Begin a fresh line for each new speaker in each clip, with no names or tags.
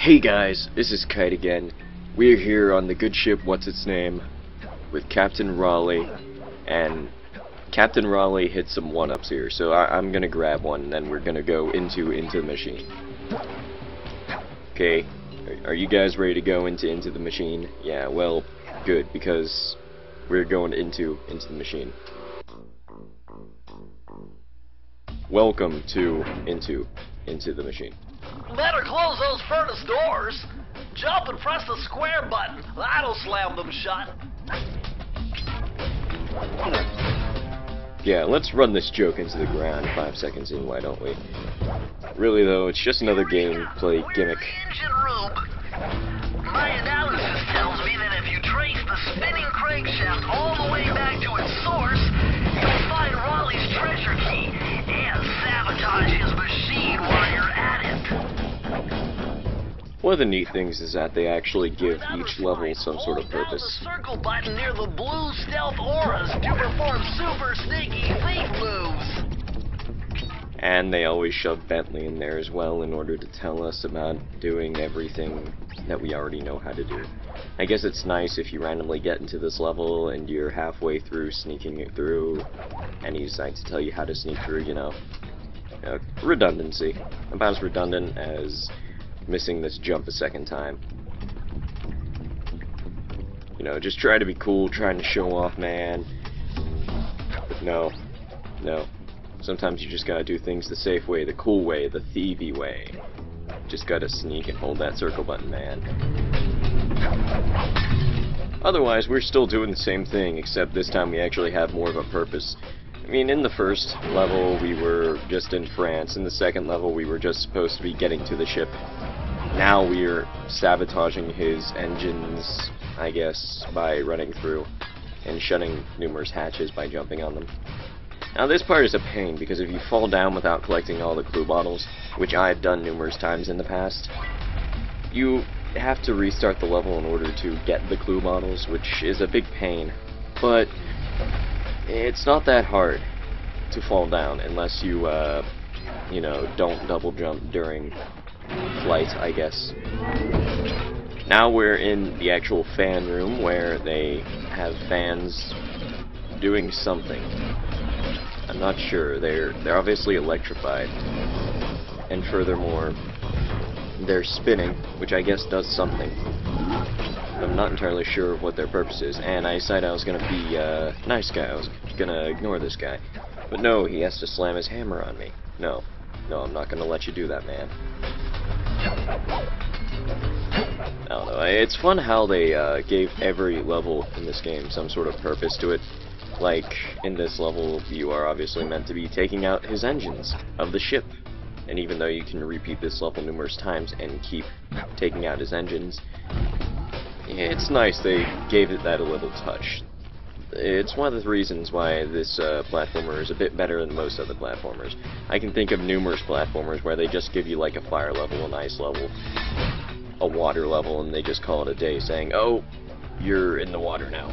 Hey guys, this is Kite again. We're here on the good ship What's Its Name with Captain Raleigh, and Captain Raleigh hit some one-ups here, so I'm gonna grab one and then we're gonna go into the machine. Okay, are you guys ready to go into the machine? Yeah, well, good, because we're going into the machine. Welcome to into the machine.
Better close those furnace doors. Jump and press the square button. That'll slam them shut.
Yeah, let's run this joke into the ground 5 seconds in, why don't we? Really though, it's just another gameplay gimmick.
Engine room. My analysis tells me that if you trace the spinning crankshaft all the way back to its source, you'll find Raleigh's treasure key and sabotage his machine while you're at it.
One of the neat things is that they actually give each level some sort of purpose.
Hold down the circle button near the blue stealth auras to perform super sneaky thief moves.
And they always shove Bentley in there as well in order to tell us about doing everything that we already know how to do. I guess it's nice if you randomly get into this level and you're halfway through sneaking it through, and he decides to tell you how to sneak through, you know. Redundancy. About as redundant as missing this jump a second time. You know, just try to be cool, trying to show off, man. But no. Sometimes you just gotta do things the safe way, the cool way, the thievy way. Just gotta sneak and hold that circle button, man. Otherwise, we're still doing the same thing, except this time we actually have more of a purpose. I mean, in the first level, we were just in France. In the second level, we were just supposed to be getting to the ship. Now we're sabotaging his engines, I guess, by running through and shutting numerous hatches by jumping on them. Now this part is a pain, because if you fall down without collecting all the clue bottles, which I've done numerous times in the past, you have to restart the level in order to get the clue bottles, which is a big pain. But it's not that hard to fall down unless you, you know, don't double jump during flight, I guess. Now we're in the actual fan room where they have fans doing something. I'm not sure. They're obviously electrified, and furthermore, they're spinning, which I guess does something. I'm not entirely sure what their purpose is, and I decided I was gonna be a nice guy. I was gonna ignore this guy, but no, he has to slam his hammer on me. No, I'm not gonna let you do that, man. I don't know. It's fun how they gave every level in this game some sort of purpose to it. Like, in this level, you are obviously meant to be taking out his engines of the ship. And even though you can repeat this level numerous times and keep taking out his engines, it's nice they gave it that a little touch. It's one of the reasons why this platformer is a bit better than most other platformers. I can think of numerous platformers where they just give you like a fire level, an ice level, a water level, and they just call it a day, saying, oh, you're in the water now.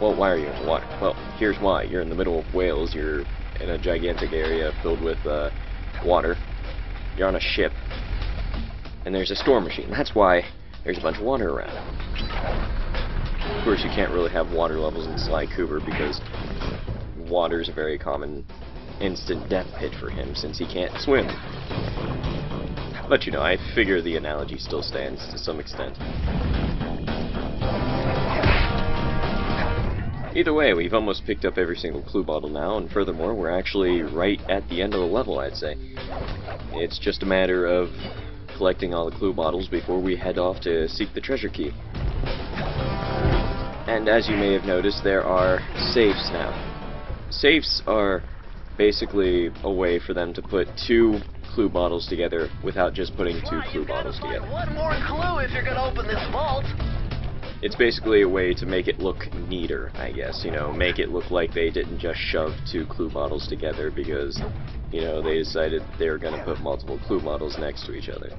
Well, why are you in the water? Well, here's why. You're in the middle of Wales, you're in a gigantic area filled with water, you're on a ship, and there's a storm machine. That's why there's a bunch of water around. Of course, you can't really have water levels in Sly Cooper because water's a very common instant death pit for him since he can't swim. But you know, I figure the analogy still stands to some extent. Either way, we've almost picked up every single clue bottle now, and furthermore, we're actually right at the end of the level, I'd say. It's just a matter of collecting all the clue bottles before we head off to seek the treasure key. And as you may have noticed, there are safes now. Safes are basically a way for them to put two clue bottles together without just putting two clue bottles together.
One more clue if you're gonna open this vault.
It's basically a way to make it look neater, I guess, you know, make it look like they didn't just shove two clue bottles together because, you know, they decided they were going to put multiple clue bottles next to each other.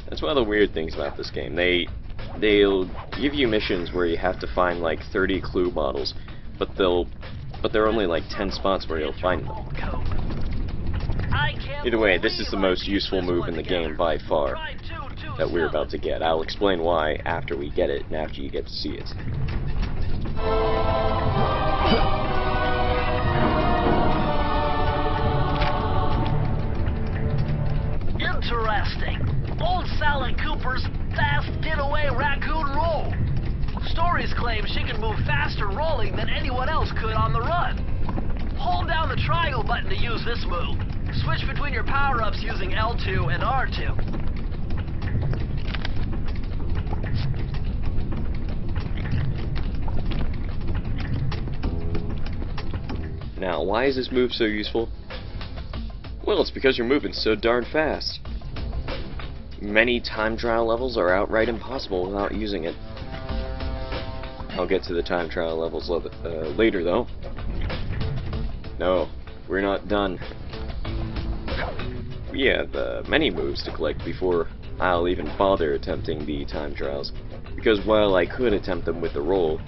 That's one of the weird things about this game. They'll give you missions where you have to find like 30 clue bottles, but there are only like 10 spots where you'll find them. Either way, this is the most useful move in the game by far. that we're about to get. I'll explain why after we get it and after you get to see it.
Interesting. Old Sally Cooper's fast getaway raccoon roll. Stories claim she can move faster rolling than anyone else could on the run. Hold down the triangle button to use this move. Switch between your power-ups using L2 and R2.
Now, why is this move so useful? Well, it's because you're moving so darn fast. Many time trial levels are outright impossible without using it. I'll get to the time trial levels later, though. No, we're not done. We have many moves to collect before I'll even bother attempting the time trials, because while I could attempt them with the roll,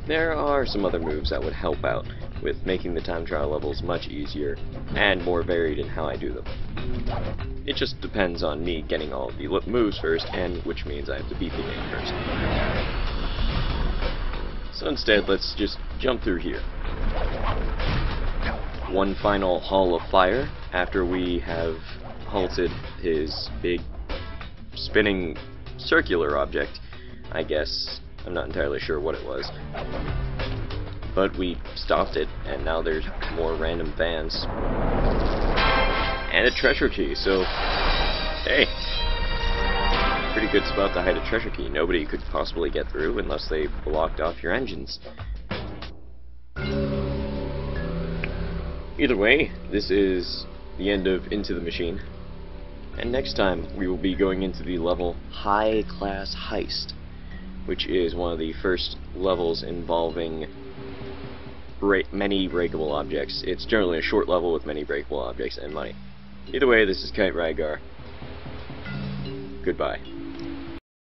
there are some other moves that would help out with making the time trial levels much easier and more varied in how I do them. It just depends on me getting all of the moves first, and which means I have to beat the game first. So instead, let's just jump through here. One final Hall of Fire after we have halted his big spinning circular object, I guess. I'm not entirely sure what it was. But we stopped it, and now there's more random fans. And a treasure key, so hey. Pretty good spot to hide a treasure key. Nobody could possibly get through unless they blocked off your engines. Either way, this is the end of Into the Machine. And next time, we will be going into the level High Class Heist, which is one of the first levels involving many breakable objects. It's generally a short level with many breakable objects and money. Either way, this is Kite Rygar. Goodbye.